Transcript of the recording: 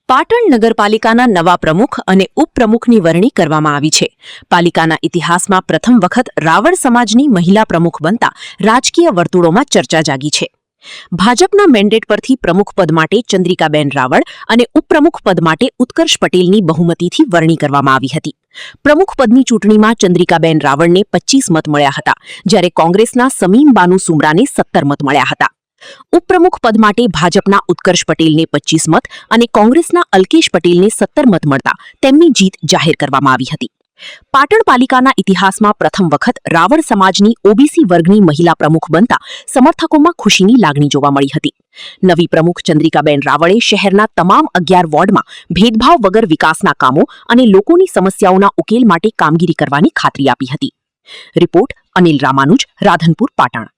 પાટણ નગરપાલિકાના નવા પ્રમુખ અને ઉપપ્રમુખની વરણી કરવામાં આવી છે. પાલિકાના ઇતિહાસમાં પ્રથમ વખત રાવળ સમાજની મહિલા પ્રમુખ બનતા રાજકીય વર્તુળોમાં ચર્ચા જાગી છે. ભાજપના મેન્ડેટ પરથી પ્રમુખ પદ માટે ચંદ્રિકાબેન રાવળ અને ઉપપ્રમુખ પદ માટે ઉત્કર્ષ પટેલની બહુમતીથી વરણી કરવામાં આવી હતી. પ્રમુખ પદની ચૂંટણીમાં ચંદ્રિકાબેન રાવળને 25 મત મળ્યા હતા, જ્યારે કોંગ્રેસના સમીમ બાનુ સુમરાને 17 મત મળ્યા હતા. ઉપપ્રમુખ પદ માટે ભાજપના ઉત્કર્ષ પટેલને 25 મત અને કોંગ્રેસના અલ્કેશ પટેલને 17 મત મળતા તેમની જીત જાહેર કરવામાં આવી હતી. પાટણ પાલિકાના ઇતિહાસમાં પ્રથમ વખત રાવળ સમાજની ઓબીસી વર્ગની મહિલા પ્રમુખ બનતા સમર્થકોમાં ખુશીની લાગણી જોવા મળી હતી. નવી પ્રમુખ ચંદ્રિકાબેન રાવળે શહેરના તમામ 11 વોર્ડમાં ભેદભાવ વગર વિકાસના કામો અને લોકોની સમસ્યાઓના ઉકેલ માટે કામગીરી કરવાની ખાતરી આપી હતી. રિપોર્ટ અનિલ રામાનુજ, રાધનપુર, પાટણ.